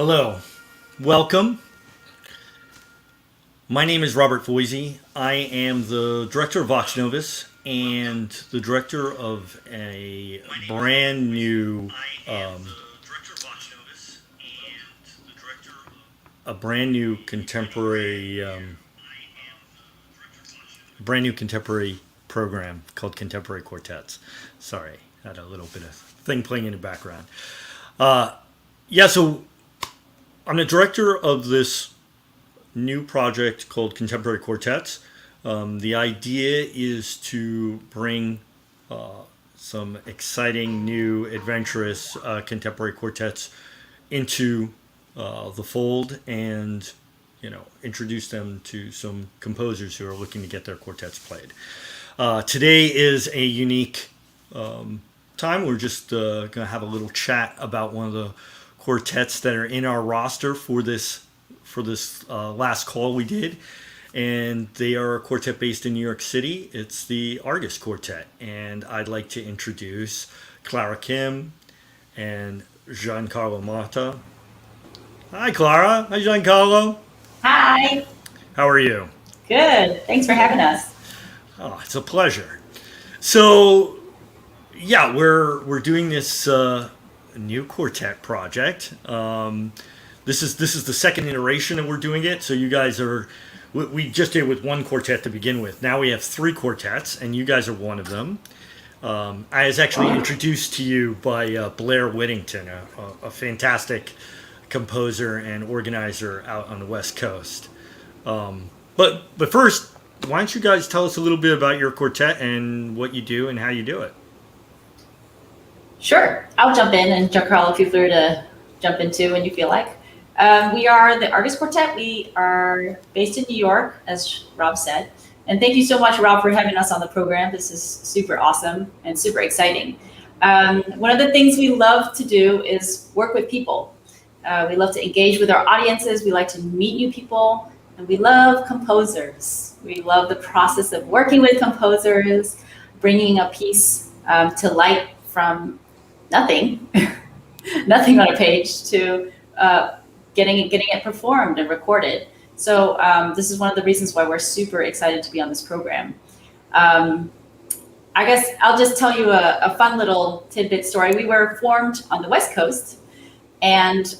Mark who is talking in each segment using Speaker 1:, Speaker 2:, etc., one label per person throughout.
Speaker 1: Hello, welcome. My name is Robert Voisey. I am the director of Vox Novus and the director of um, a brand new contemporary program called Contemporary Quartets. Sorry, had a little bit of thing playing in the background. So I'm the director of this new project called Contemporary Quartets. The idea is to bring some exciting, new, adventurous contemporary quartets into the fold and introduce them to some composers who are looking to get their quartets played. Today is a unique time. We're just going to have a little chat about one of the quartets that are in our roster for this last call we did, and they are a quartet based in New York City. It's the Argus Quartet, and I'd like to introduce Clara Kim and Giancarlo Mata. Hi, Clara. Hi, Giancarlo.
Speaker 2: Hi.
Speaker 1: How are you?
Speaker 2: Good. Thanks for having us.
Speaker 1: Oh, it's a pleasure. So, yeah, we're doing this new quartet project. This is the second iteration that we're doing it. So you guys are, we just did with one quartet to begin with. Now we have three quartets, and you guys are one of them. I was actually introduced to you by Blair Whittington, a fantastic composer and organizer out on the West Coast. But first, why don't you guys tell us a little bit about your quartet and what you do and how you do it?
Speaker 2: Sure. I'll jump in, and Giancarlo, feel free to jump in too when you feel like. We are the Argus Quartet. We are based in New York, as Rob said. And thank you so much, Rob, for having us on the program. This is super awesome and super exciting. One of the things we love to do is work with people. We love to engage with our audiences. We like to meet new people, and we love composers. We love the process of working with composers, bringing a piece to light from nothing, nothing on a page to getting it performed and recorded. So this is one of the reasons why we're super excited to be on this program. I guess I'll just tell you a fun little tidbit story. We were formed on the West Coast, and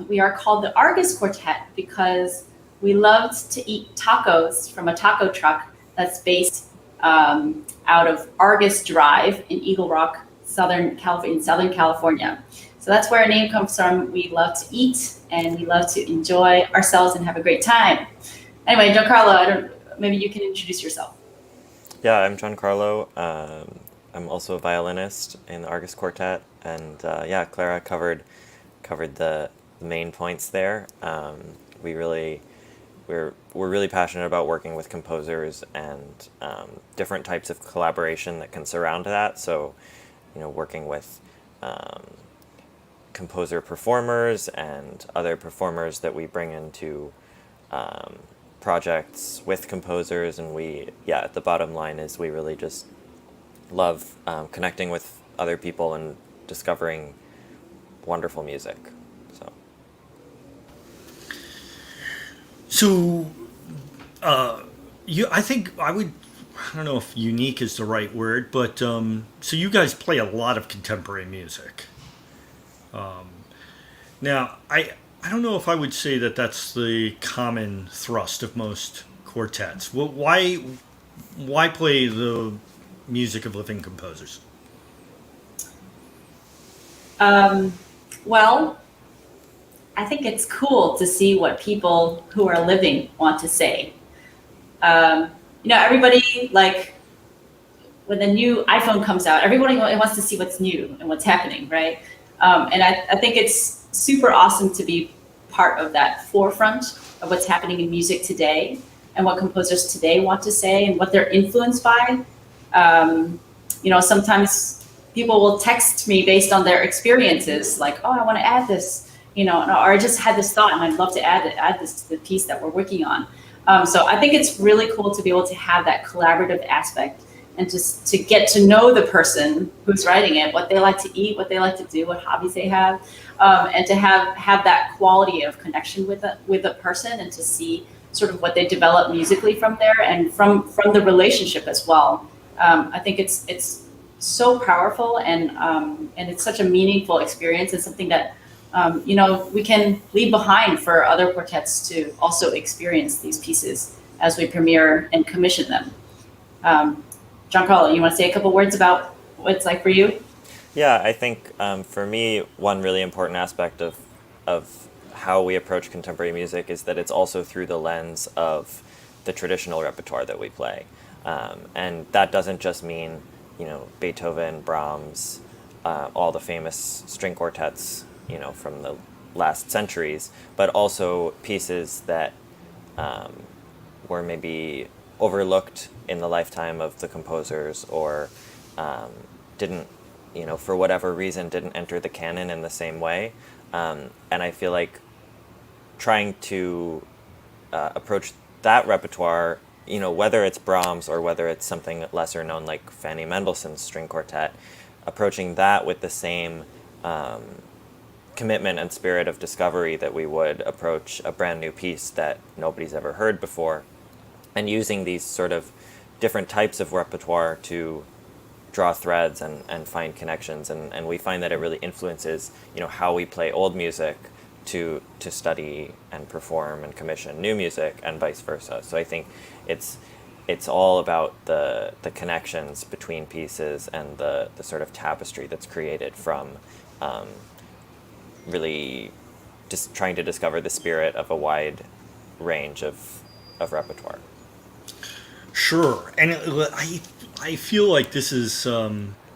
Speaker 2: we are called the Argus Quartet because we loved to eat tacos from a taco truck that's based out of Argus Drive in Eagle Rock, Southern California. So that's where our name comes from. We love to eat, and we love to enjoy ourselves and have a great time. Anyway, Giancarlo, maybe you can introduce yourself.
Speaker 3: Yeah, I'm Giancarlo. I'm also a violinist in the Argus Quartet, and Clara covered the main points there. We're really passionate about working with composers and different types of collaboration that can surround that. So, working with composer performers and other performers that we bring into projects with composers, and the bottom line is we really just love connecting with other people and discovering wonderful music.
Speaker 1: I don't know if unique is the right word, but so you guys play a lot of contemporary music. Now, I don't know if I would say that that's the common thrust of most quartets. Well, why play the music of living composers?
Speaker 2: Well, I think it's cool to see what people who are living want to say. Everybody, like, when the new iPhone comes out, everybody wants to see what's new and what's happening, right? And I think it's super awesome to be part of that forefront of what's happening in music today and what composers today want to say and what they're influenced by. Sometimes people will text me based on their experiences, like, oh, I want to add this, or I just had this thought and I'd love to add this to the piece that we're working on. So I think it's really cool to be able to have that collaborative aspect and just to get to know the person who's writing it, what they like to eat, what they like to do, what hobbies they have, and to have that quality of connection with a person, and to see sort of what they develop musically from there, and from the relationship as well. I think it's so powerful, and it's such a meaningful experience, and something that we can leave behind for other quartets to also experience these pieces as we premiere and commission them. Giancarlo, you want to say a couple words about what it's like for you?
Speaker 3: Yeah, I think for me, one really important aspect of how we approach contemporary music is that it's also through the lens of the traditional repertoire that we play. And that doesn't just mean, Beethoven, Brahms, all the famous string quartets, from the last centuries, but also pieces that were maybe overlooked in the lifetime of the composers, or didn't, for whatever reason, didn't enter the canon in the same way. And I feel like trying to approach that repertoire, whether it's Brahms or whether it's something lesser known like Fanny Mendelssohn's string quartet, approaching that with the same commitment and spirit of discovery that we would approach a brand new piece that nobody's ever heard before, and using these sort of different types of repertoire to draw threads and find connections, and we find that it really influences how we play old music to study and perform and commission new music, and vice versa. So I think it's all about the connections between pieces, and the sort of tapestry that's created from really just trying to discover the spirit of a wide range of repertoire.
Speaker 1: Sure, and I feel like this has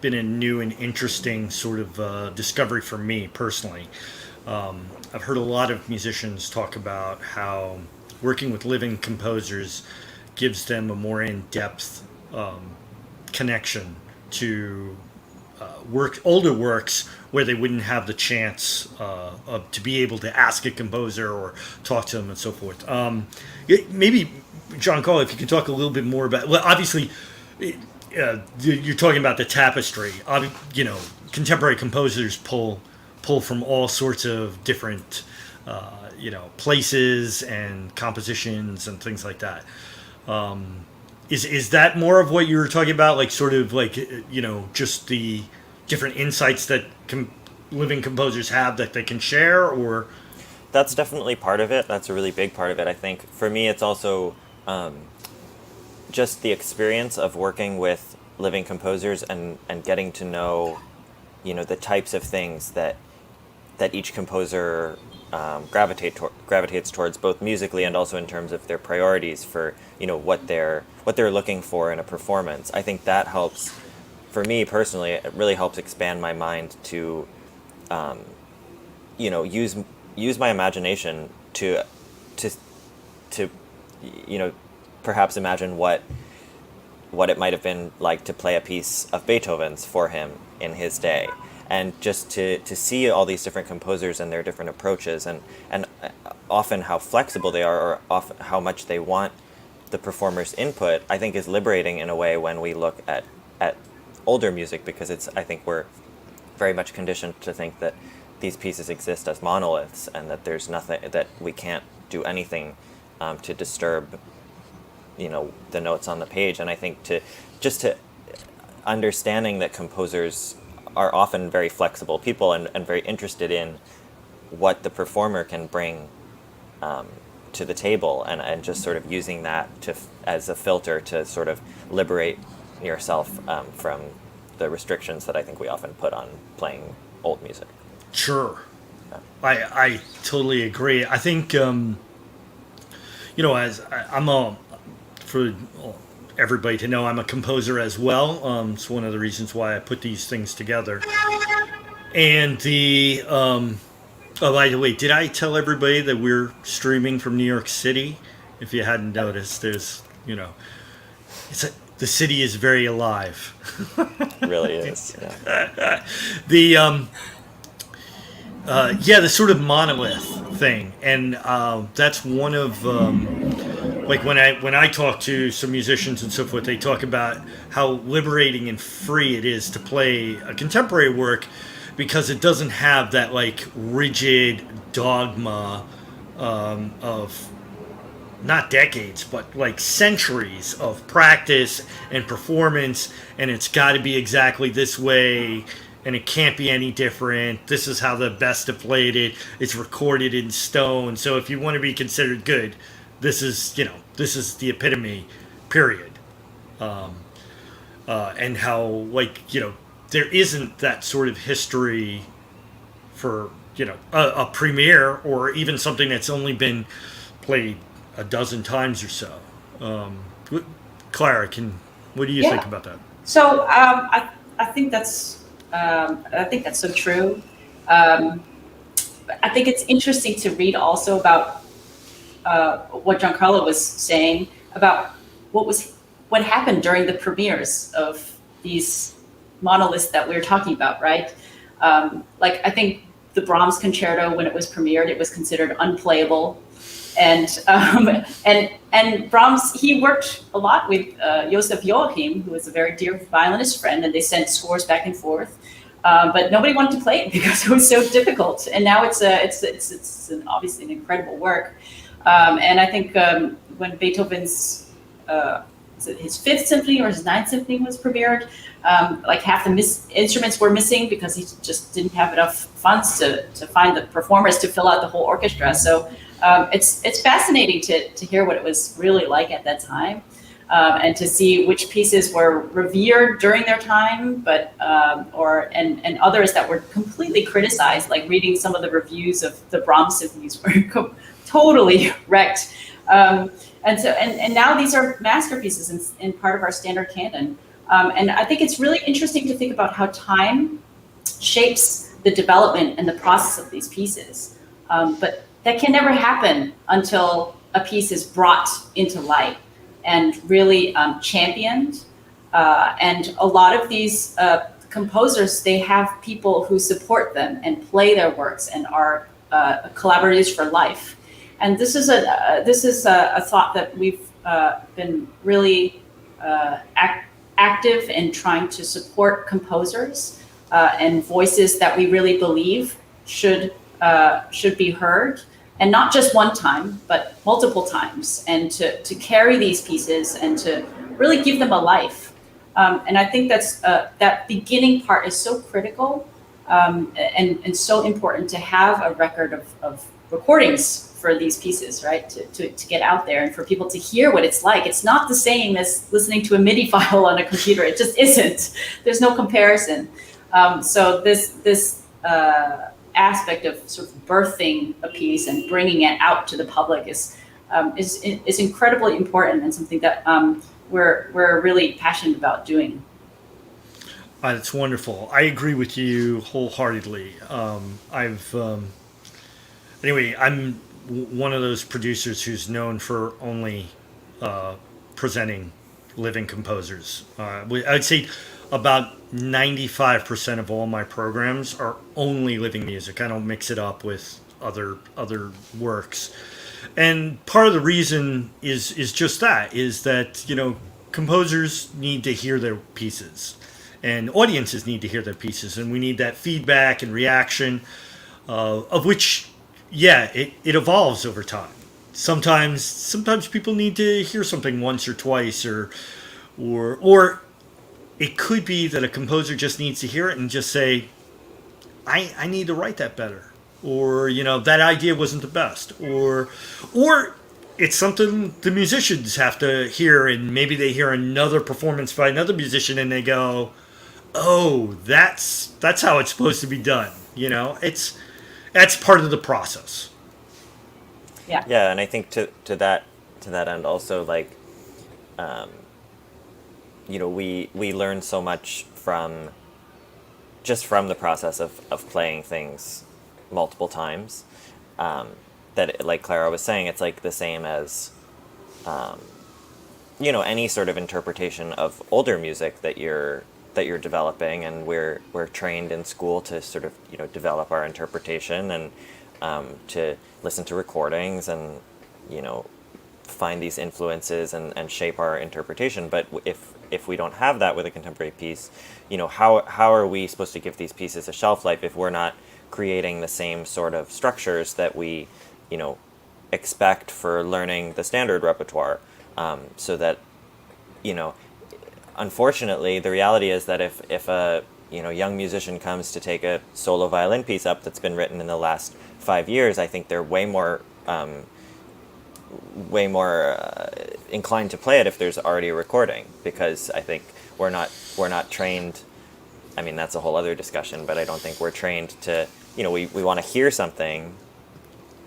Speaker 1: been a new and interesting sort of discovery for me personally. I've heard a lot of musicians talk about how working with living composers gives them a more in-depth connection to older works where they wouldn't have the chance to be able to ask a composer or talk to them and so forth. Maybe, Giancarlo, if you could talk a little bit more about, well, obviously, you're talking about the tapestry. Contemporary composers pull from all sorts of different, places and compositions and things like that. Is that more of what you were talking about, like sort of like, just the different insights that living composers have that they can share, or?
Speaker 3: That's definitely part of it. That's a really big part of it. I think for me, it's also just the experience of working with living composers and getting to know, the types of things that each composer gravitates towards, both musically and also in terms of their priorities for what they're looking for in a performance. I think that helps, for me personally, it really helps expand my mind to use my imagination to perhaps imagine what it might have been like to play a piece of Beethoven's for him in his day. And just to see all these different composers and their different approaches, and often how flexible they are, or often how much they want the performer's input, I think is liberating in a way when we look at older music, because I think we're very much conditioned to think that these pieces exist as monoliths, and that there's nothing, that we can't do anything to disturb the notes on the page. And I think to understanding that composers are often very flexible people, and very interested in what the performer can bring to the table, and just sort of using that as a filter to sort of liberate yourself from the restrictions that I think we often put on playing old music.
Speaker 1: Sure. Yeah. I totally agree. I think, for everybody to know, I'm a composer as well. It's one of the reasons why I put these things together. And by the way, did I tell everybody that we're streaming from New York City? If you hadn't noticed, there's, the city is very alive.
Speaker 3: It really is. Yeah.
Speaker 1: The sort of monolith thing, and that's one of like when I talk to some musicians and so forth, they talk about how liberating and free it is to play a contemporary work because it doesn't have that like rigid dogma of not decades, but like centuries of practice and performance, and it's got to be exactly this way, and it can't be any different. This is how the best have played it. It's recorded in stone. So if you want to be considered good, this is the epitome, period. And how there isn't that sort of history for a premiere or even something that's only been played a dozen times or so. Clara, what do you think about that?
Speaker 2: So I think that's so true. I think it's interesting to read also about what Giancarlo was saying about what happened during the premieres of these monoliths that we were talking about, right? Like I think the Brahms concerto, when it was premiered, it was considered unplayable. And Brahms, he worked a lot with Joseph Joachim, who was a very dear violinist friend, and they sent scores back and forth. But nobody wanted to play it because it was so difficult. And now it's obviously an incredible work. And I think when Beethoven's his Fifth Symphony or his Ninth Symphony was premiered, like half the instruments were missing because he just didn't have enough funds to find the performers to fill out the whole orchestra. So it's fascinating to hear what it was really like at that time, and to see which pieces were revered during their time, but and others that were completely criticized. Like reading some of the reviews of the Brahms symphonies were totally wrecked. And now these are masterpieces in part of our standard canon. And I think it's really interesting to think about how time shapes the development and the process of these pieces. But that can never happen until a piece is brought into light and really championed. And a lot of these composers, they have people who support them and play their works and are collaborators for life. And this is a thought that we've been really active in trying to support composers and voices that we really believe should be heard, and not just one time, but multiple times, and to carry these pieces and to really give them a life. And I think that beginning part is so critical and so important to have a record of recordings for these pieces, right? To get out there and for people to hear what it's like. It's not the same as listening to a MIDI file on a computer. It just isn't. There's no comparison. So this aspect of sort of birthing a piece and bringing it out to the public is incredibly important, and something that we're really passionate about doing.
Speaker 1: That's wonderful. I agree with you wholeheartedly. Anyway, I'm one of those producers who's known for only presenting living composers. I'd say about 95% of all my programs are only living music. I don't mix it up with other works. And part of the reason is just that, is that, composers need to hear their pieces, and audiences need to hear their pieces, and we need that feedback and reaction, of which, it evolves over time. Sometimes people need to hear something once or twice, or it could be that a composer just needs to hear it and just say, I need to write that better, or that idea wasn't the best, or it's something the musicians have to hear, and maybe they hear another performance by another musician and they go, oh, that's how it's supposed to be done. That's part of the process.
Speaker 3: Yeah, and I think to that end also, like, we learn so much from the process of playing things multiple times, that, like Clara was saying, it's like the same as any sort of interpretation of older music that you're developing, and we're trained in school to sort of develop our interpretation, and to listen to recordings and find these influences and shape our interpretation. But if we don't have that with a contemporary piece, how are we supposed to give these pieces a shelf life if we're not creating the same sort of structures that we, expect for learning the standard repertoire? So that, unfortunately, the reality is that if a young musician comes to take a solo violin piece up that's been written in the last 5 years, I think they're way more inclined to play it if there's already a recording, because I think we're not trained. I mean, that's a whole other discussion, but I don't think we're trained to, we want to hear something.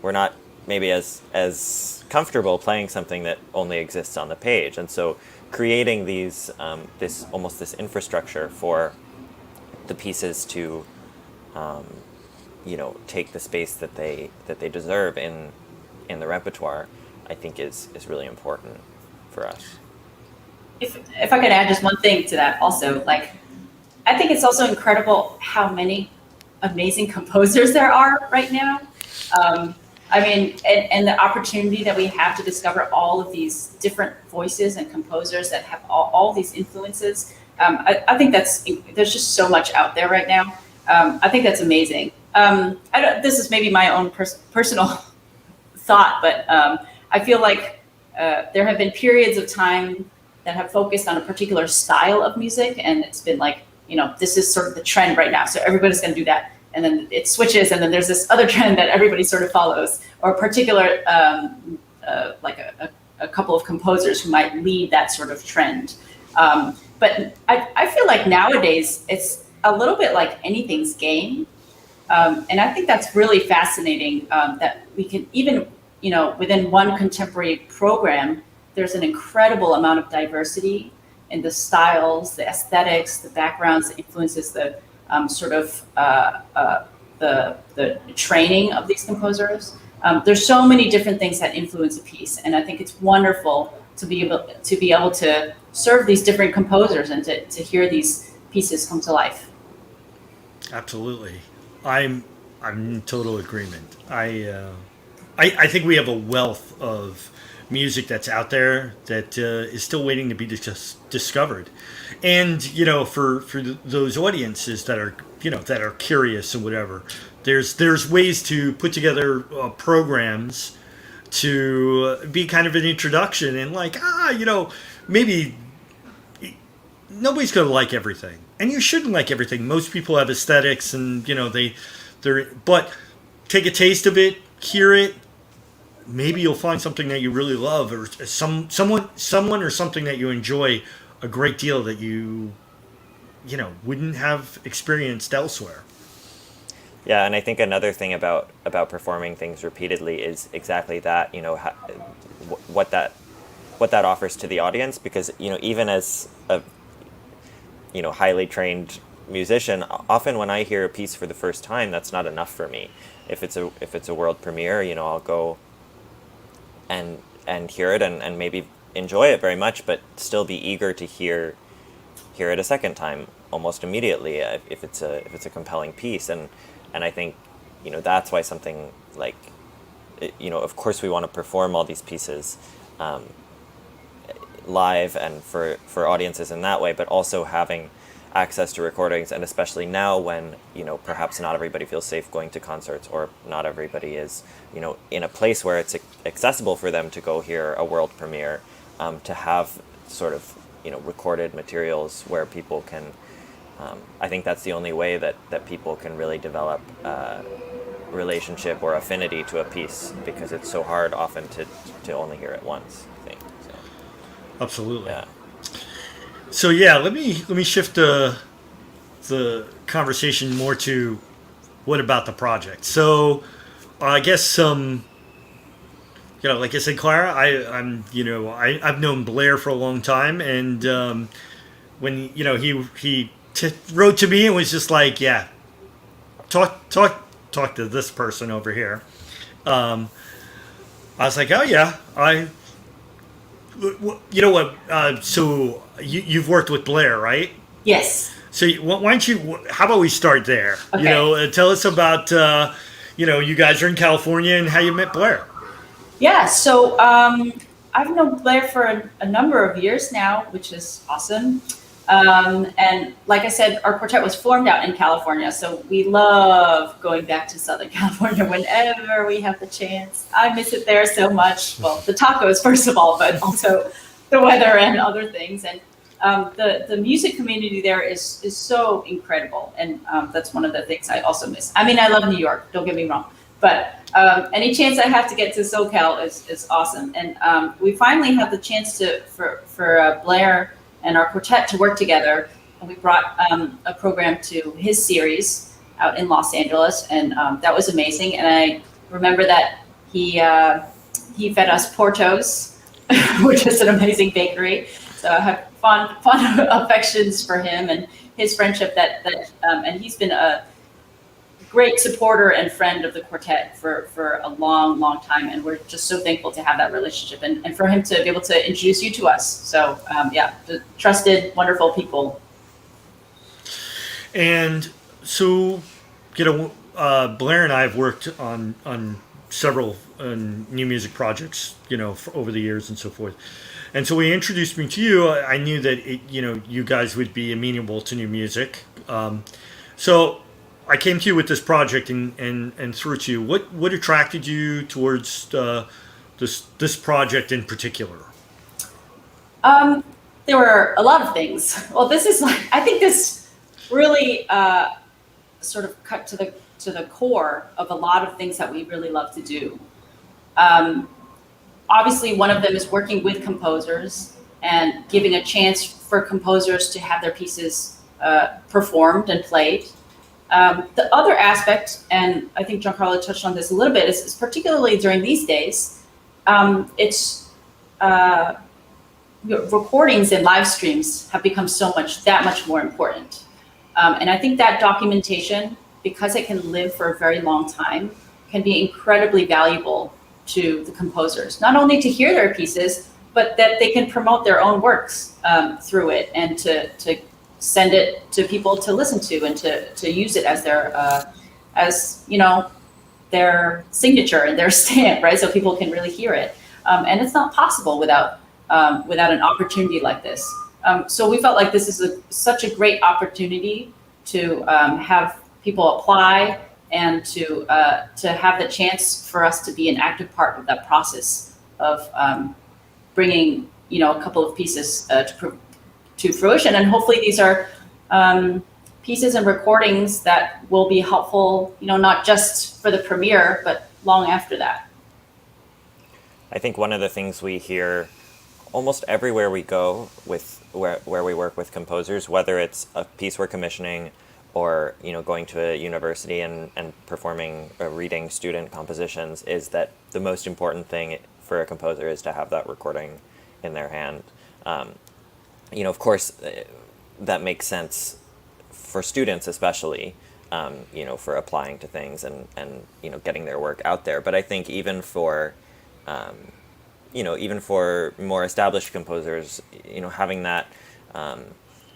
Speaker 3: We're not maybe as comfortable playing something that only exists on the page. And so creating these, this infrastructure for the pieces to, take the space that they deserve in the repertoire, I think is really important for us.
Speaker 2: If I could add just one thing to that also, I think it's also incredible how many amazing composers there are right now. And the opportunity that we have to discover all of these different voices and composers that have all these influences. I think there's just so much out there right now. I think that's amazing. This is maybe my own personal thought, but I feel like there have been periods of time that have focused on a particular style of music, and it's been this is sort of the trend right now, so everybody's going to do that. And then it switches, and then there's this other trend that everybody sort of follows, or a particular, a couple of composers who might lead that sort of trend. But I feel like nowadays it's a little bit like anything's game. And I think that's really fascinating, that we can even, within one contemporary program, there's an incredible amount of diversity in the styles, the aesthetics, the backgrounds, the influences, the the training of these composers. There's so many different things that influence a piece, and I think it's wonderful to be able to serve these different composers and to hear these pieces come to life.
Speaker 1: Absolutely, I'm in total agreement. I think we have a wealth of music that's out there that is still waiting to be discovered, and for those audiences that are curious and whatever, there's ways to put together programs to be kind of an introduction, and maybe nobody's going to like everything, and you shouldn't like everything. Most people have aesthetics, and but take a taste of it, hear it. Maybe you'll find something that you really love, or someone or something that you enjoy a great deal that you wouldn't have experienced elsewhere.
Speaker 3: Yeah, and I think another thing about performing things repeatedly is exactly that. What that offers to the audience, because even as a highly trained musician, often when I hear a piece for the first time, that's not enough for me. If it's a world premiere, I'll go and hear it and maybe enjoy it very much, but still be eager to hear it a second time almost immediately if it's a compelling piece. And I think that's why something like of course we want to perform all these pieces live and for audiences in that way, but also having access to recordings, and especially now when perhaps not everybody feels safe going to concerts, or not everybody is in a place where it's accessible for them to go hear a world premiere, to have sort of recorded materials where people can I think that's the only way that people can really develop relationship or affinity to a piece, because it's so hard often to only hear it once, I think. So.
Speaker 1: Absolutely.
Speaker 3: Yeah.
Speaker 1: So let me shift the conversation more to what about the project. So I guess like I said, Clara, I've known Blair for a long time, and when he wrote to me and was just like, yeah, talk to this person over here. I was like, oh yeah, so you've worked with Blair, right?
Speaker 2: Yes.
Speaker 1: So why don't you? How about we start there?
Speaker 2: Okay.
Speaker 1: Tell us about you guys are in California and how you met Blair.
Speaker 2: Yeah. So I've known Blair for a number of years now, which is awesome. And like I said, our quartet was formed out in California, so we love going back to Southern California whenever we have the chance. I miss it there so much. Well, the tacos, first of all, but also the weather and other things. And the music community there is so incredible, and that's one of the things I also miss. I mean, I love New York, don't get me wrong, but any chance I have to get to SoCal is awesome. And we finally had the chance for Blair and our quartet to work together, and we brought a program to his series out in Los Angeles, and that was amazing. And I remember that he fed us Portos, which is an amazing bakery. So I have fond affections for him and his friendship and he's been a great supporter and friend of the quartet for a long time, and we're just so thankful to have that relationship and for him to be able to introduce you to us. So the trusted, wonderful people.
Speaker 1: And so, Blair and I have worked on several new music projects, over the years and so forth. And so when he introduced me to you, I knew that you guys would be amenable to new music. So I came to you with this project and threw it to you. What attracted you towards this project in particular?
Speaker 2: There were a lot of things. Well, I think this really sort of cut to the core of a lot of things that we really love to do. Obviously, one of them is working with composers and giving a chance for composers to have their pieces performed and played. The other aspect, and I think Giancarlo touched on this a little bit, is particularly during these days, it's recordings and live streams have become that much more important. And I think that documentation, because it can live for a very long time, can be incredibly valuable to the composers, not only to hear their pieces, but that they can promote their own works through it, and to send it to people to listen to, and to use it as their signature and their stamp, right? So people can really hear it. And it's not possible without an opportunity like this. So we felt like this is such a great opportunity to have people apply, and to have the chance for us to be an active part of that process of bringing a couple of pieces to fruition. And hopefully these are pieces and recordings that will be helpful, not just for the premiere, but long after that.
Speaker 3: I think one of the things we hear almost everywhere we go with where we work with composers, whether it's a piece we're commissioning or going to a university and performing reading student compositions, is that the most important thing for a composer is to have that recording in their hand. Of course, that makes sense for students especially, for applying to things and getting their work out there. But I think even for more established composers, having that,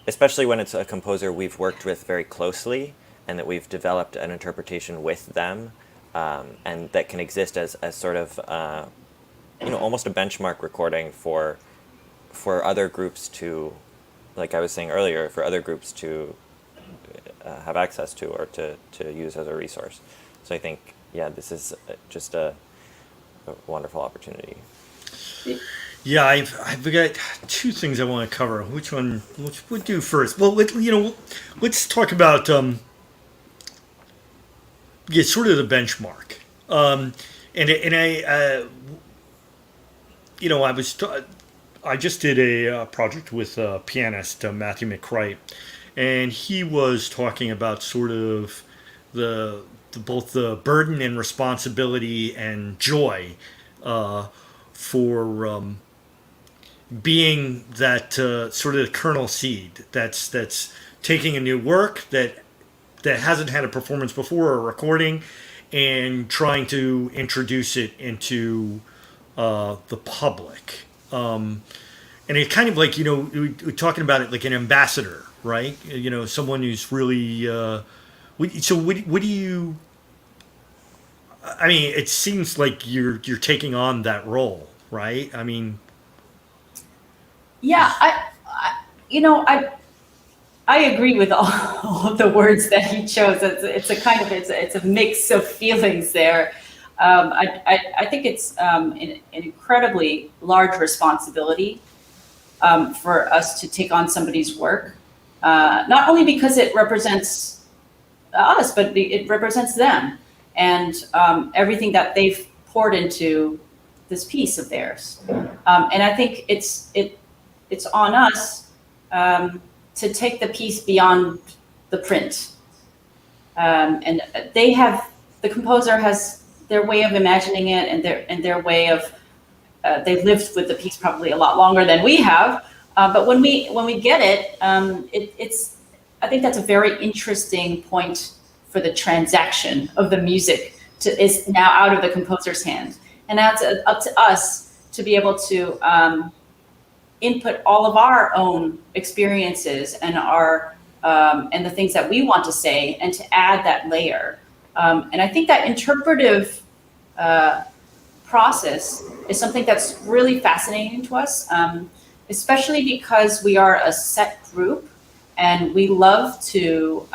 Speaker 3: especially when it's a composer we've worked with very closely and that we've developed an interpretation with them, and that can exist as sort of, almost a benchmark recording for other groups to, like I was saying earlier, for other groups to have access to or to use as a resource. So I think, this is just a wonderful opportunity.
Speaker 1: Yeah, I've got two things I want to cover. Which we'll do first? Well, let's talk about sort of the benchmark. I just did a project with pianist Matthew McCright, and he was talking about sort of both the burden and responsibility and joy for being that sort of the kernel seed that's taking a new work that hasn't had a performance before or a recording, and trying to introduce it into the public. And it's kind of like, we're talking about it like an ambassador, right? Someone who's really, so what do you, I mean, it seems like you're taking on that role, right? I mean,
Speaker 2: Yeah, I agree with all of the words that he chose. It's a mix of feelings there. I think it's an incredibly large responsibility for us to take on somebody's work, not only because it represents us, but it represents them and everything that they've poured into this piece of theirs. And I think it's on us to take the piece beyond the print. And the composer has their way of imagining it and their way of, they've lived with the piece probably a lot longer than we have. But when we get it, I think that's a very interesting point for the transaction of the music is now out of the composer's hand. And now it's up to us to be able to input all of our own experiences and and the things that we want to say, and to add that layer. And I think that interpretive process is something that's really fascinating to us, especially because we are a set group and we love to,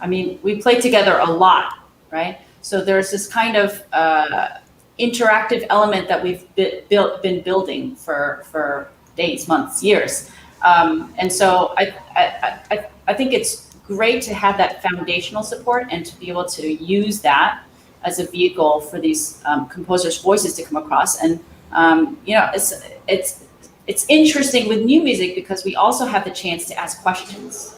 Speaker 2: we play together a lot, right? So there's this kind of interactive element that we've been building for days, months, years. And so I think it's great to have that foundational support and to be able to use that as a vehicle for these composers' voices to come across. And it's interesting with new music because we also have the chance to ask questions,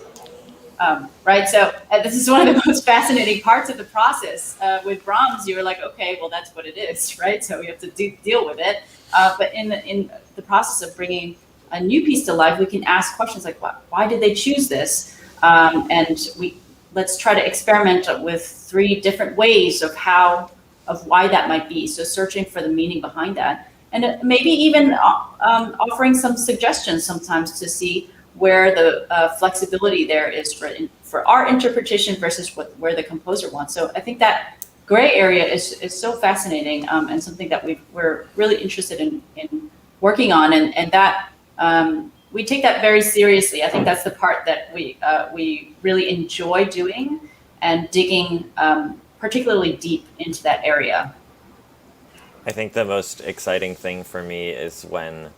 Speaker 2: right? So this is one of the most fascinating parts of the process. With Brahms, you were like, okay, well, that's what it is, right? So we have to deal with it. But in the process of bringing a new piece to life, we can ask questions like, why did they choose this? And let's try to experiment with 3 different ways of why that might be. So searching for the meaning behind that. And maybe even offering some suggestions sometimes to see where the flexibility there is for our interpretation versus where the composer wants. So I think that gray area is so fascinating, and something that we're really interested in working on, and that we take that very seriously. I think that's the part that we really enjoy doing and digging particularly deep into that area.
Speaker 3: I think the most exciting thing for me is when,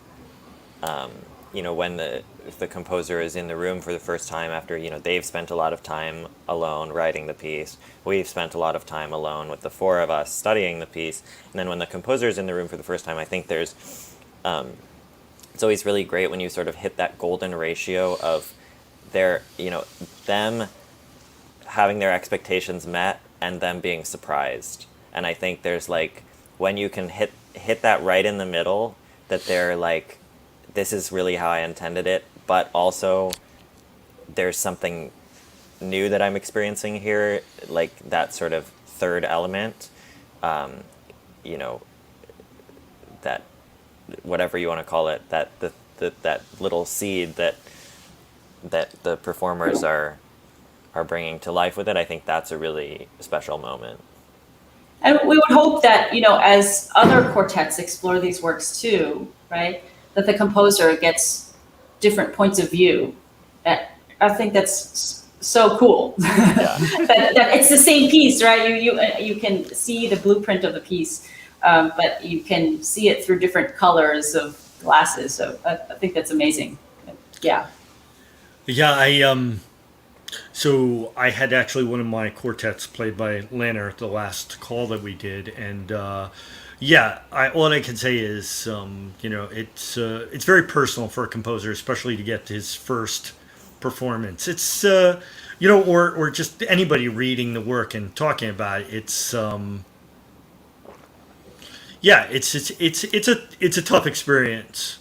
Speaker 3: when the composer is in the room for the first time after, they've spent a lot of time alone writing the piece. We've spent a lot of time alone with the 4 of us studying the piece. And then when the composer is in the room for the first time, I think it's always really great when you sort of hit that golden ratio of them having their expectations met and them being surprised. And I think there's when you can hit that right in the middle, that they're like, this is really how I intended it, but also there's something new that I'm experiencing here, like that sort of third element, that whatever you want to call it, that that little seed that the performers are bringing to life with it. I think that's a really special moment.
Speaker 2: And we would hope that, as other quartets explore these works too, right, that the composer gets different points of view. I think that's so cool.
Speaker 3: Yeah.
Speaker 2: that it's the same piece, right? You can see the blueprint of the piece, but you can see it through different colors of glasses. So I think that's amazing. Yeah.
Speaker 1: Yeah, so I had actually one of my quartets played by Lanner at the last call that we did, and all I can say is, it's very personal for a composer, especially to get his first performance. It's or just anybody reading the work and talking about it. It's it's a tough experience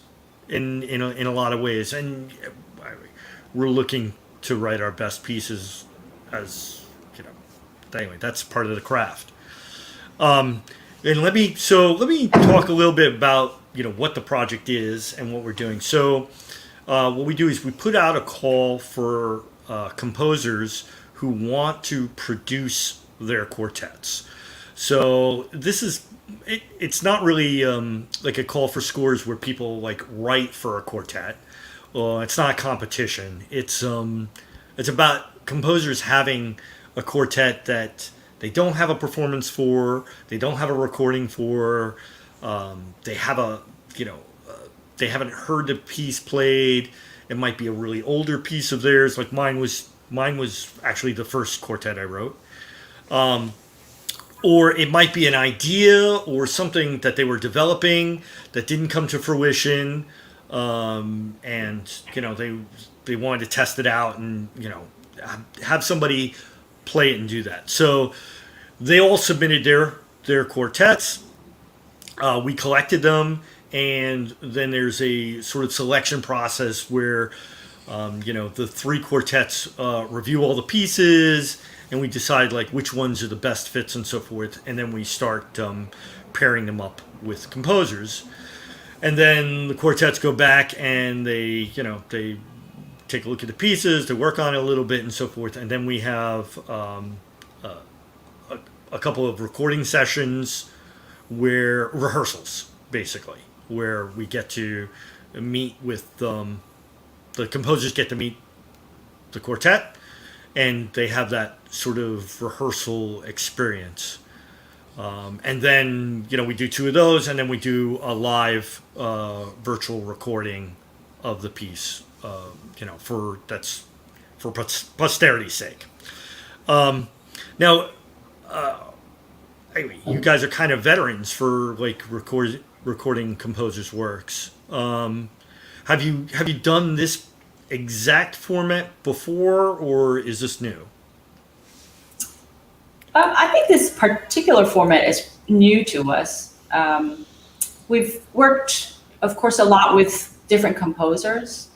Speaker 1: in a lot of ways, and we're looking to write our best pieces, as anyway, that's part of the craft. And let me talk a little bit about what the project is and what we're doing. So what we do is we put out a call for composers who want to produce their quartets. So this is it's not really like a call for scores where people like write for a quartet. It's not a competition. It's about composers having a quartet that they don't have a performance for, they don't have a recording for, they have a they haven't heard the piece played. It might be a really older piece of theirs. Like mine was actually the first quartet I wrote. Or it might be an idea or something that they were developing that didn't come to fruition, and they wanted to test it out and have somebody play it and do that. So they all submitted their quartets. We collected them, and then there's a sort of selection process where the three quartets review all the pieces, and we decide like which ones are the best fits and so forth, and then we start pairing them up with composers, and then the quartets go back and they take a look at the pieces, they work on it a little bit and so forth, and then we have a couple of recording sessions where rehearsals basically, where we get to meet with the composers get to meet the quartet, and they have that sort of rehearsal experience. And then we do two of those, and then we do a live virtual recording of the piece. For posterity's sake. Now, anyway, you guys are kind of veterans for like recording composers' works. Have you done this exact format before, or is this new?
Speaker 2: I think this particular format is new to us. We've worked, of course, a lot with different composers,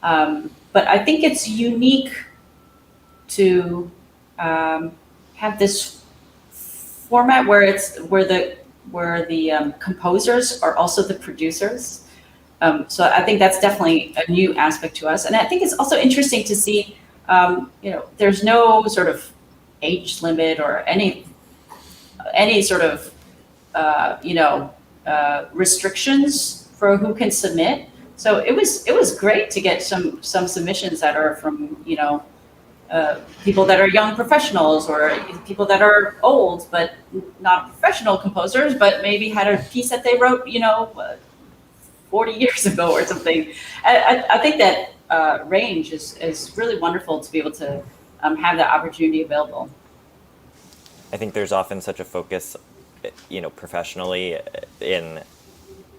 Speaker 2: but I think it's unique to have this format where the composers are also the producers. So I think that's definitely a new aspect to us, and I think it's also interesting to see. There's no sort of age limit or any sort of restrictions for who can submit. So it was great to get some submissions that are from people that are young professionals or people that are old but not professional composers, but maybe had a piece that they wrote 40 years ago or something. I think that range is really wonderful to be able to have that opportunity available.
Speaker 3: I think there's often such a focus, professionally in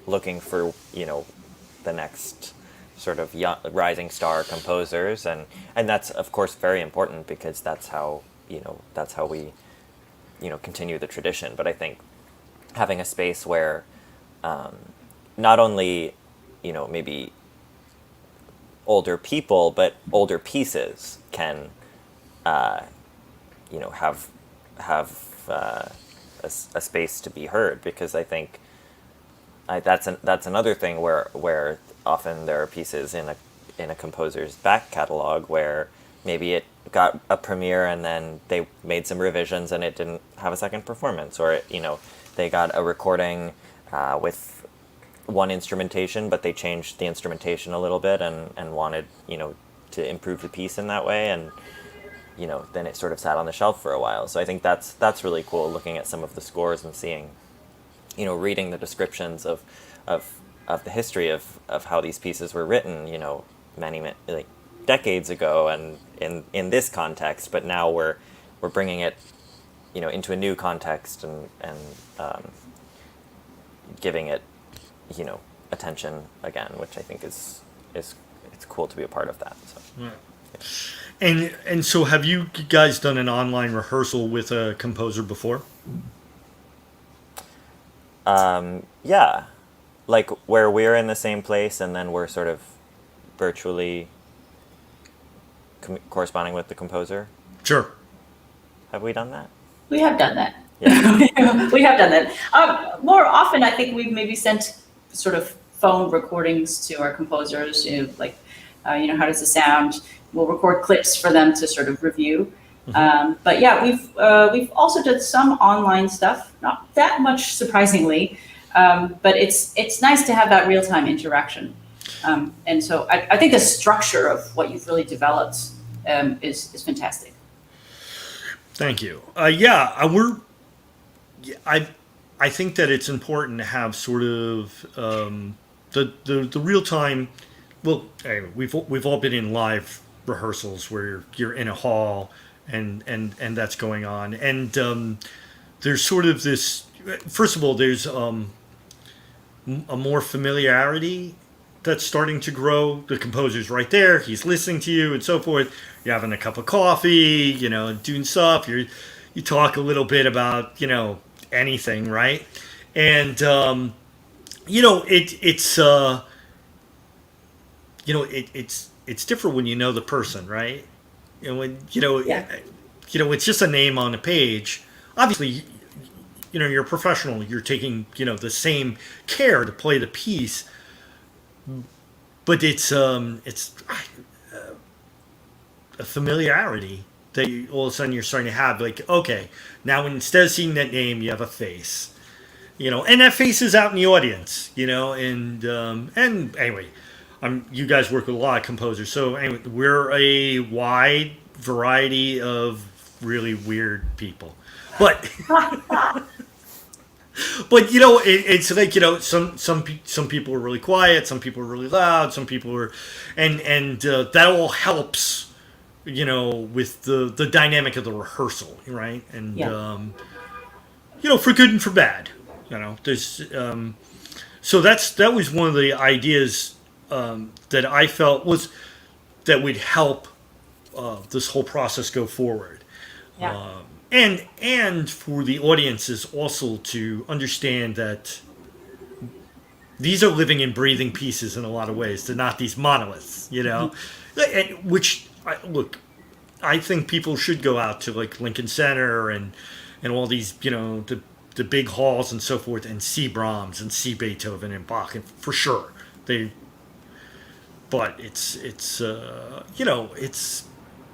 Speaker 3: looking for, the next sort of young, rising star composers, and that's of course very important because that's how we continue the tradition. But I think having a space where not only maybe older people but older pieces can have a space to be heard, because I think that's another thing where often there are pieces in a composer's back catalog where maybe it got a premiere and then they made some revisions and it didn't have a second performance, or they got a recording with one instrumentation but they changed the instrumentation a little bit and wanted to improve the piece in that way, and then it sort of sat on the shelf for a while. So I think that's really cool, looking at some of the scores and seeing, reading the descriptions of the history of how these pieces were written, many like decades ago and in this context, but now we're bringing it, into a new context and giving it, attention again, which I think is it's cool to be a part of that. So.
Speaker 1: Yeah. And so have you guys done an online rehearsal with a composer before?
Speaker 3: Yeah, like where we're in the same place and then we're sort of virtually corresponding with the composer.
Speaker 1: Sure.
Speaker 3: Have we done that?
Speaker 2: We have done that.
Speaker 3: Yeah.
Speaker 2: We have done that. More often, I think we've maybe sent sort of phone recordings to our composers, how does it sound? We'll record clips for them to sort of review. But yeah, we've also done some online stuff, not that much surprisingly, but it's nice to have that real time interaction. And so I think the structure of what you've really developed is fantastic.
Speaker 1: Thank you. Yeah, I think that it's important to have sort of the real time. Well, anyway, we've all been in live rehearsals where you're in a hall and that's going on, and there's sort of this. First of all, there's a more familiarity that's starting to grow. The composer's right there; he's listening to you, and so forth. You're having a cup of coffee, doing stuff. You talk a little bit about anything, right? And it's different when you know the person, right? And when
Speaker 2: Yeah.
Speaker 1: it's just a name on a page. Obviously, you're a professional. You're taking the same care to play the piece, but it's a familiarity that all of a sudden you're starting to have. Like, okay, now instead of seeing that name, you have a face, and that face is out in the audience, and anyway, you guys work with a lot of composers, so anyway, we're a wide variety of really weird people, but but it's like some people are really quiet, some people are really loud, some people are, and that all helps with the dynamic of the rehearsal, right? And for good and for bad, there's so that was one of the ideas that I felt was that would help this whole process go forward.
Speaker 2: Yeah.
Speaker 1: And for the audiences also to understand that these are living and breathing pieces in a lot of ways. They're not these monoliths, and, which I think people should go out to like Lincoln Center and all these, the big halls and so forth, and see Brahms and see Beethoven and Bach, and for sure but it's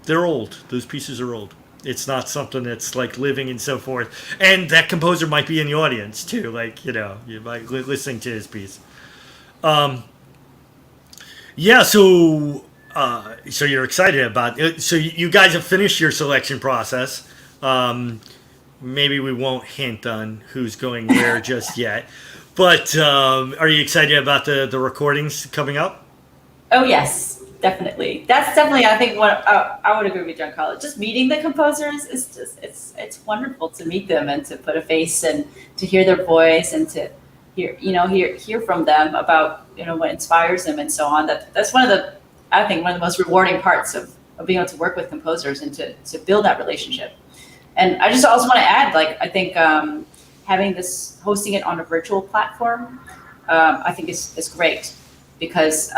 Speaker 1: they're old. Those pieces are old. It's not something that's like living and so forth. And that composer might be in the audience too, like you might listening to his piece. Yeah, so you're excited about it. So you guys have finished your selection process. Maybe we won't hint on who's going where just yet. But are you excited about the recordings coming up?
Speaker 2: Oh yes, definitely. That's definitely, I think, what I would agree with Giancarlo. Just meeting the composers is just it's wonderful to meet them and to put a face and to hear their voice and to hear from them about what inspires them and so on. That's one of the most rewarding parts of being able to work with composers and to build that relationship. And I just also want to add, like, I think hosting it on a virtual platform, I think is great, because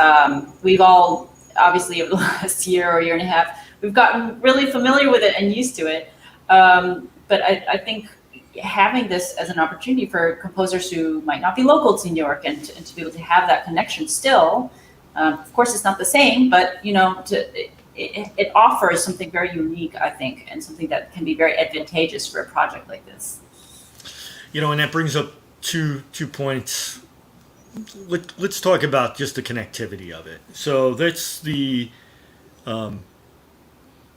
Speaker 2: we've all, obviously, over the last year or year and a half, we've gotten really familiar with it and used to it. But I think having this as an opportunity for composers who might not be local to New York and to be able to have that connection still, of course, it's not the same, but it offers something very unique, I think, and something that can be very advantageous for a project like this.
Speaker 1: And that brings up two points. Let's talk about just the connectivity of it. So that's the,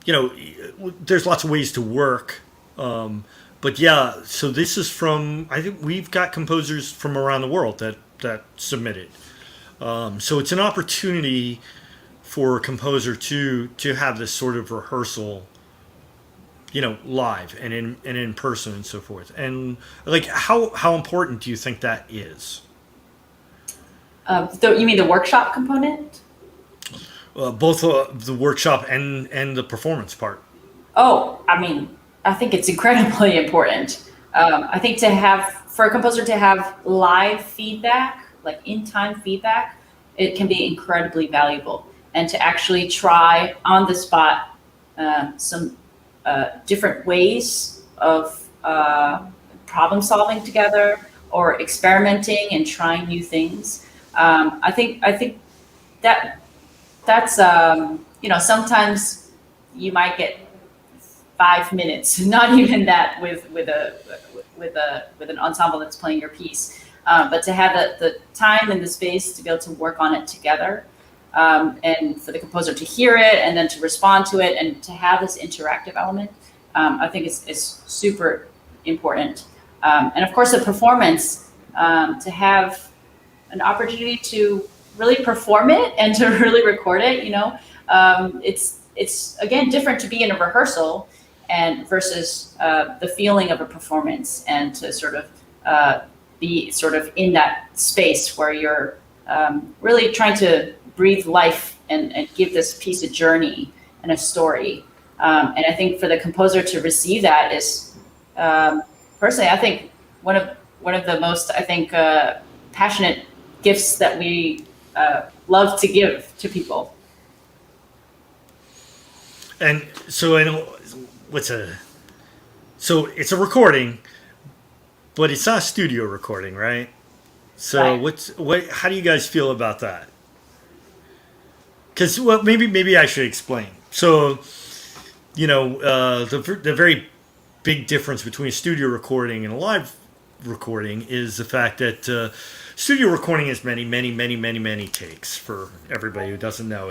Speaker 1: there's lots of ways to work. But yeah, so this is I think we've got composers from around the world that submitted. So it's an opportunity for a composer to have this sort of rehearsal, live and in person and so forth. And like, how important do you think that is?
Speaker 2: You mean the workshop component?
Speaker 1: Both the workshop and the performance part.
Speaker 2: Oh, I think it's incredibly important. I think for a composer to have live feedback, like in-time feedback, it can be incredibly valuable. And to actually try on the spot some different ways of problem solving together, or experimenting and trying new things. I think that's sometimes you might get 5 minutes, not even that with an ensemble that's playing your piece, but to have the time and the space to be able to work on it together, and for the composer to hear it and then to respond to it and to have this interactive element, I think is super important. And of course, the performance, to have an opportunity to really perform it and to really record it, it's again different to be in a rehearsal and versus the feeling of a performance, and to sort of be sort of in that space where you're really trying to breathe life and give this piece a journey and a story. And I think for the composer to receive that is, personally, I think one of the most, I think, passionate gifts that we love to give to people.
Speaker 1: And so I know so it's a recording, but it's not a studio recording, right? So
Speaker 2: Right.
Speaker 1: how do you guys feel about that? Because maybe I should explain. So the very big difference between a studio recording and a live recording is the fact that studio recording is many takes. For everybody who doesn't know,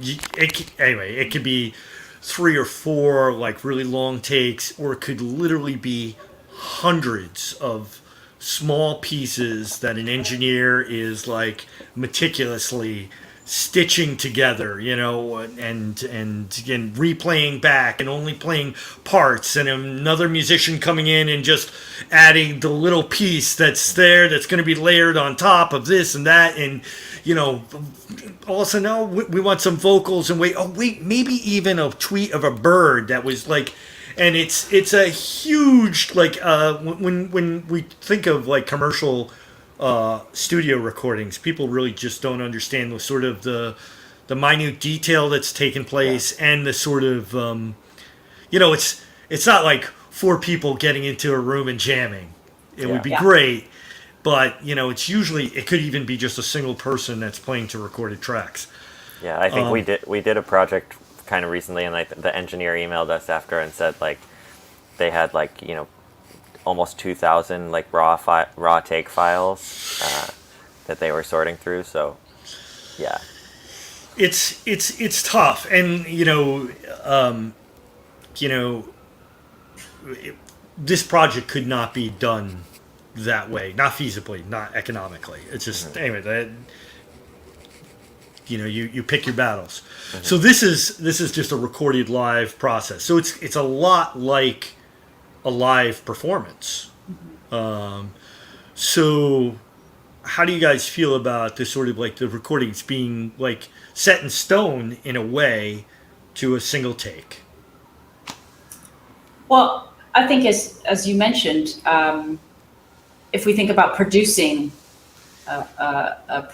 Speaker 1: it could be 3 or 4 like really long takes, or it could literally be hundreds of small pieces that an engineer is like meticulously stitching together, and replaying back and only playing parts, and another musician coming in and just adding the little piece that's there that's going to be layered on top of this and that, and all of a sudden, oh, we want some vocals, and wait, maybe even a tweet of a bird that was like, and it's a huge, like, when we think of like commercial studio recordings, people really just don't understand the sort of the minute detail that's taken place, and the sort of it's not like 4 people getting into a room and jamming. It would be
Speaker 2: Yeah.
Speaker 1: great, but it could even be just a single person that's playing to recorded tracks.
Speaker 3: Yeah, I think we did a project kind of recently, and like the engineer emailed us after and said like they had like almost 2,000 like raw take files that they were sorting through. So yeah,
Speaker 1: it's tough, and this project could not be done that way, not feasibly, not economically. It's just anyway that you pick your battles. So this is just a recorded live process. So it's a lot like a live performance. So how do you guys feel about this sort of like the recordings being like set in stone in a way to a single take?
Speaker 2: Well, I think as you mentioned, if we think about producing a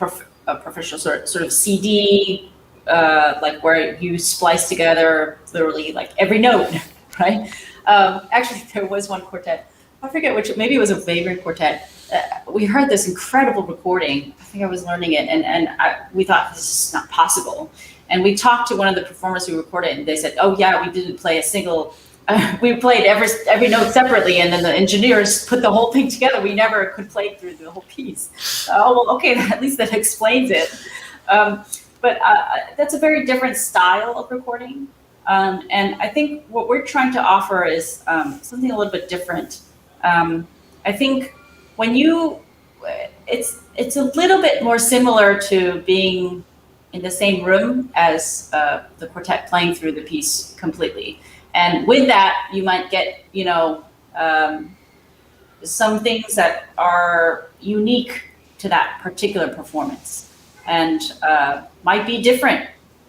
Speaker 2: professional sort of CD, like where you splice together literally like every note, right? Actually, there was one quartet, I forget which, maybe it was a vagrant quartet. We heard this incredible recording. I think I was learning it, and we thought this is not possible. And we talked to one of the performers who recorded it, and they said, "Oh yeah, we didn't play a single. We played every note separately, and then the engineers put the whole thing together. We never could play through the whole piece." Oh well, okay, at least that explains it. But that's a very different style of recording, and I think what we're trying to offer is something a little bit different. I think when it's a little bit more similar to being in the same room as the quartet playing through the piece completely. And with that, you might get, some things that are unique to that particular performance, and might be different,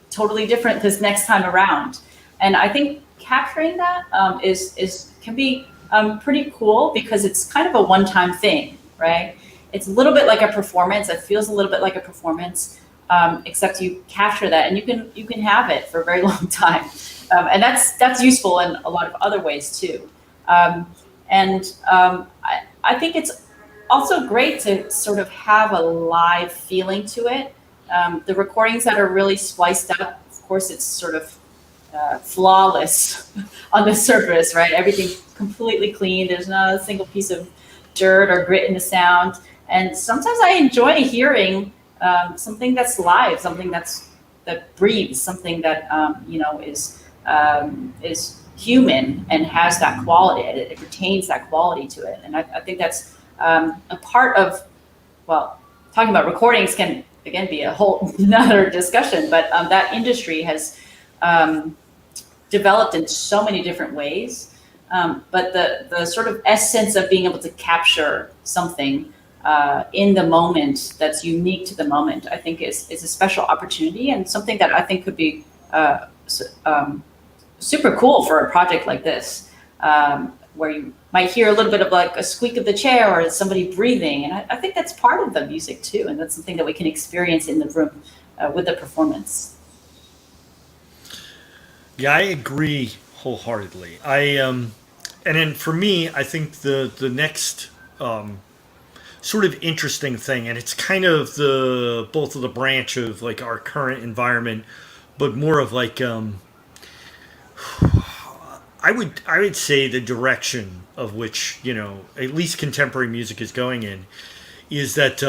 Speaker 2: totally different this next time around. And I think capturing that can be pretty cool, because it's kind of a one-time thing, right? It's a little bit like a performance. It feels a little bit like a performance, except you capture that, and you can have it for a very long time. And that's useful in a lot of other ways too. I think it's also great to sort of have a live feeling to it. The recordings that are really spliced up, of course, it's sort of flawless on the surface, right? Everything completely clean. There's not a single piece of dirt or grit in the sound. And sometimes I enjoy hearing something that's live, something that breathes, something that is human and has that quality. It retains that quality to it. And I think that's a part of, well, talking about recordings can again be a whole another discussion, but that industry has developed in so many different ways. But the sort of essence of being able to capture something in the moment that's unique to the moment, I think is a special opportunity and something that I think could be super cool for a project like this, where you might hear a little bit of like a squeak of the chair or somebody breathing. And I think that's part of the music too. And that's something that we can experience in the room with the performance.
Speaker 1: Yeah, I agree wholeheartedly. And then for me, I think the next sort of interesting thing, and it's kind of both of the branch of like our current environment, but more of like I would say the direction of which at least contemporary music is going in is that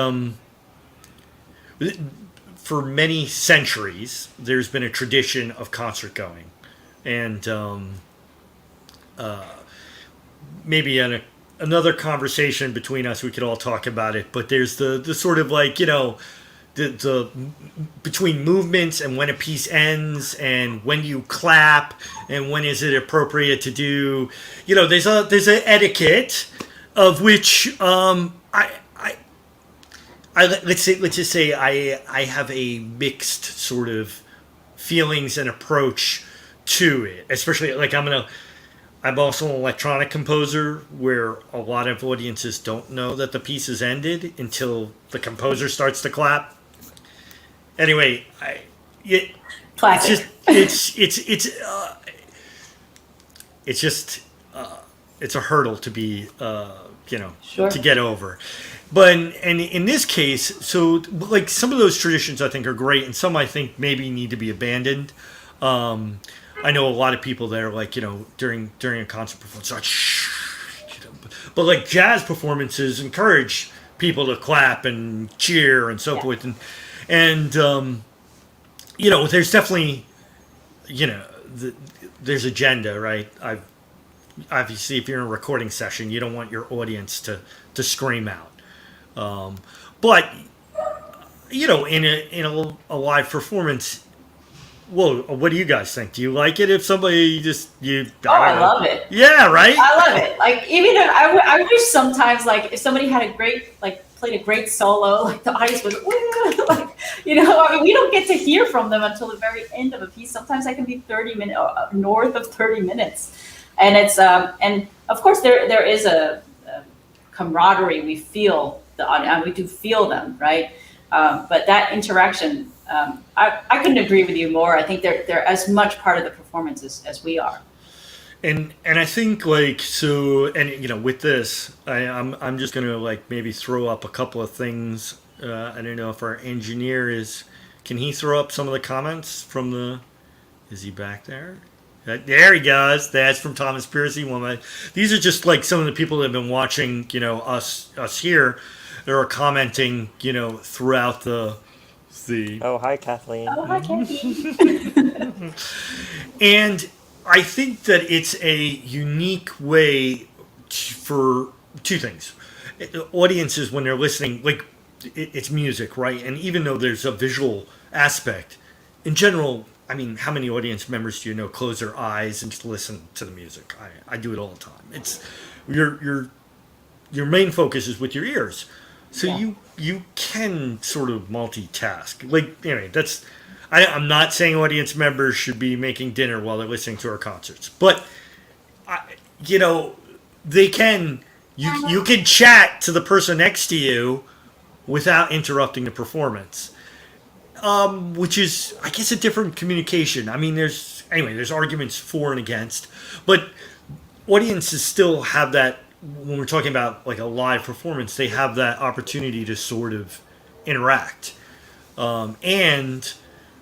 Speaker 1: for many centuries there's been a tradition of concert going, and maybe in another conversation between us we could all talk about it. But there's the sort of like the between movements and when a piece ends and when you clap and when is it appropriate to do, there's an etiquette of which let's just say I have a mixed sort of feelings and approach to it, especially like I'm also an electronic composer where a lot of audiences don't know that the piece has ended until the composer starts to clap. Anyway,
Speaker 2: Classic.
Speaker 1: it's a hurdle to be
Speaker 2: Sure.
Speaker 1: to get over. But in this case, so like some of those traditions I think are great, and some I think maybe need to be abandoned. I know a lot of people there, like during a concert performance, like, but like jazz performances encourage people to clap and cheer and so forth, and there's definitely there's agenda, right? Obviously, if you're in a recording session, you don't want your audience to scream out, but in a live performance. Well, what do you guys think? Do you like it if somebody
Speaker 2: I love it.
Speaker 1: Yeah, right?
Speaker 2: I love it. Like, even if I wish sometimes, like, if somebody had played a great solo, like the audience was, like, I mean, we don't get to hear from them until the very end of a piece. Sometimes that can be 30 minutes, north of 30 minutes. And it's, and of course there is a camaraderie. We feel the audience, and we do feel them, right? But that interaction, I couldn't agree with you more. I think they're as much part of the performance as we are.
Speaker 1: And I think like so, and with this, I'm just gonna like maybe throw up a couple of things. I don't know if our engineer can he throw up some of the comments from the? Is he back there? There he goes. That's from Thomas Piercy. These are just like some of the people that have been watching, us here. That are commenting, throughout the.
Speaker 3: Oh, hi, Kathleen.
Speaker 2: Oh, hi, Kathleen.
Speaker 1: And I think that it's a unique way for two things. Audiences, when they're listening, like it's music, right? And even though there's a visual aspect, in general, I mean, how many audience members do you know close their eyes and just listen to the music? I do it all the time. It's your main focus is with your ears. So you can sort of multitask. Like, anyway, I'm not saying audience members should be making dinner while they're listening to our concerts, but they can. You can chat to the person next to you without interrupting the performance, which is, I guess, a different communication. I mean, there's arguments for and against, but audiences still have that. When we're talking about like a live performance, they have that opportunity to sort of interact, and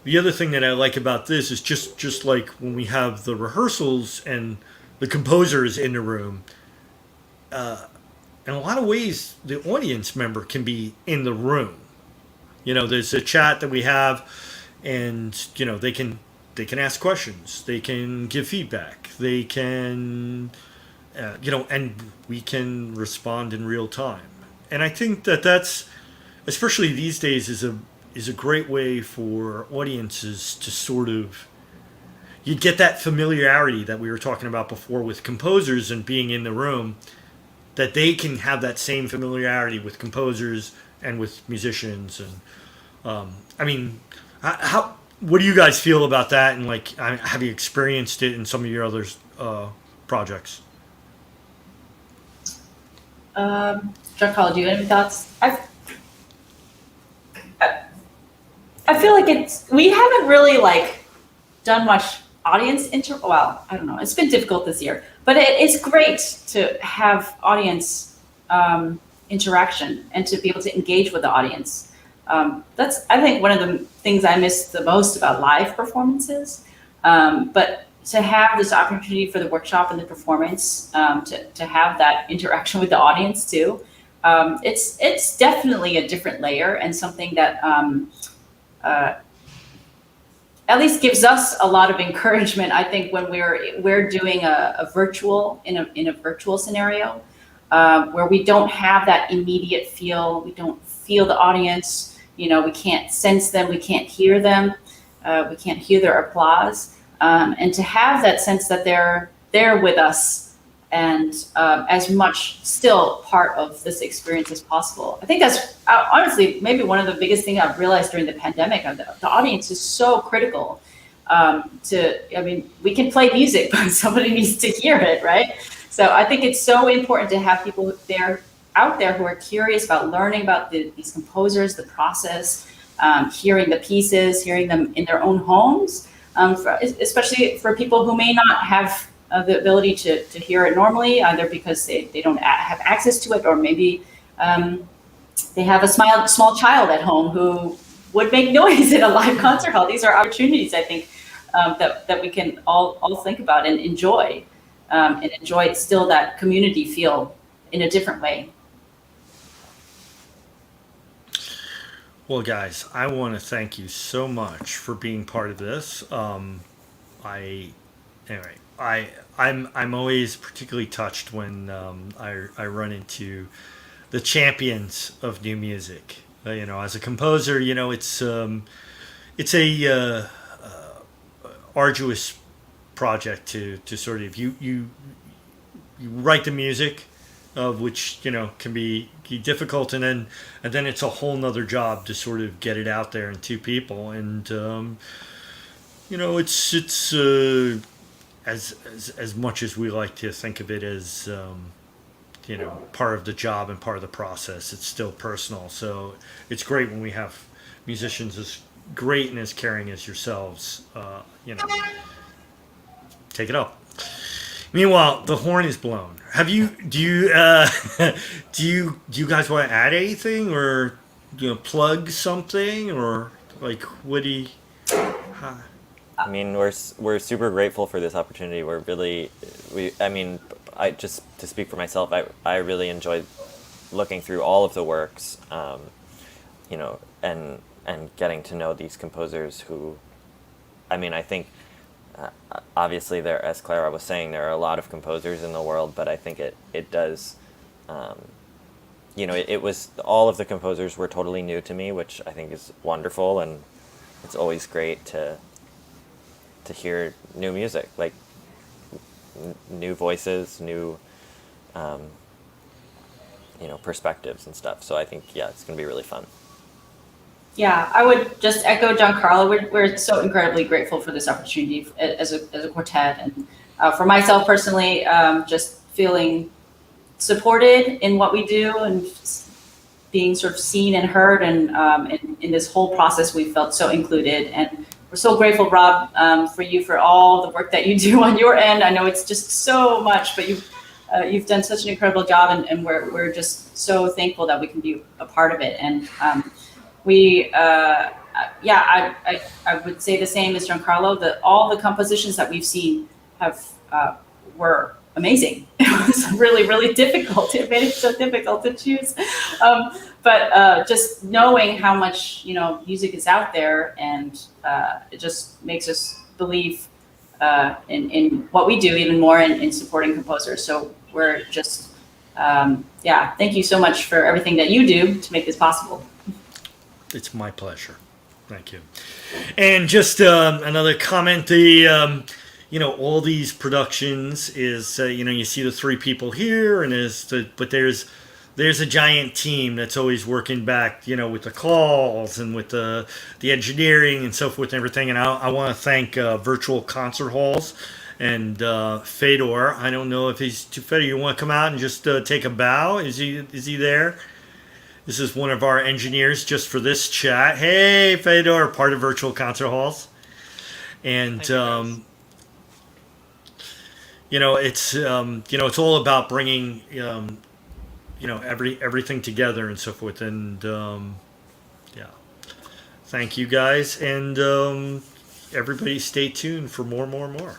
Speaker 1: the other thing that I like about this is just like when we have the rehearsals and the composers in the room. In a lot of ways, the audience member can be in the room. There's a chat that we have, and they can ask questions, they can give feedback, they can, and we can respond in real time. And I think that's, especially these days, is a great way for audiences to sort of, you get that familiarity that we were talking about before with composers and being in the room, that they can have that same familiarity with composers and with musicians. And how what do you guys feel about that? And have you experienced it in some of your other projects?
Speaker 2: Giancarlo, do you have any thoughts? I feel like we haven't really done much audience well, I don't know. It's been difficult this year, but it's great to have audience interaction and to be able to engage with the audience. That's, I think, one of the things I miss the most about live performances. But to have this opportunity for the workshop and the performance, to have that interaction with the audience too, it's definitely a different layer and something that at least gives us a lot of encouragement. I think when we're doing a virtual in a virtual scenario, where we don't have that immediate feel, we don't feel the audience, we can't sense them, we can't hear them, we can't hear their applause, and to have that sense that they're there with us and as much still part of this experience as possible. I think that's honestly maybe one of the biggest things I've realized during the pandemic. The audience is so critical. We can play music, but somebody needs to hear it, right? So I think it's so important to have people out there who are curious about learning about these composers, the process, hearing the pieces, hearing them in their own homes, especially for people who may not have the ability to hear it normally, either because they don't have access to it, or maybe they have a small child at home who would make noise in a live concert hall. These are opportunities, I think, that we can all think about and enjoy still that community feel in a different way.
Speaker 1: Well, guys, I want to thank you so much for being part of this. I'm always particularly touched when I run into the champions of new music. As a composer, it's a arduous project to sort of you write the music, of which can be difficult, and then it's a whole nother job to sort of get it out there in two people, and it's as much as we like to think of it as part of the job and part of the process, it's still personal. So it's great when we have musicians as great and as caring as yourselves. Take it up. Meanwhile, the horn is blown. Do you guys want to add anything, or plug something, or what do you?
Speaker 3: I mean, we're super grateful for this opportunity. I just, to speak for myself, I really enjoyed looking through all of the works, and getting to know these composers who, I think, obviously there, as Clara was saying, there are a lot of composers in the world, but I think it does, it was, all of the composers were totally new to me, which I think is wonderful, and it's always great to hear new music, new voices, new perspectives and stuff. So I think, it's going to be really fun.
Speaker 2: Yeah, I would just echo Giancarlo. We're so incredibly grateful for this opportunity as a quartet, and for myself personally, just feeling supported in what we do and being sort of seen and heard, and in this whole process we felt so included. And we're so grateful, Rob, for you, for all the work that you do on your end. I know it's just so much, but you've done such an incredible job, and we're just so thankful that we can be a part of it. And I would say the same as Giancarlo. That all the compositions that we've seen have were amazing. It was really difficult. It made it so difficult to choose. But just knowing how much music is out there, and it just makes us believe in what we do even more in supporting composers. So we're just thank you so much for everything that you do to make this possible.
Speaker 1: It's my pleasure. Thank you. And just another comment, the all these productions is you see the three people here, and but there's a giant team that's always working back, with the calls and with the engineering and so forth and everything. And I want to thank Virtual Concert Halls and Fedor. I don't know if Fedor, you want to come out and just take a bow? Is he there? This is one of our engineers just for this chat. Hey, Fedor, part of Virtual Concert Halls. And it's all about bringing everything together and so forth. And thank you guys, and everybody stay tuned for more.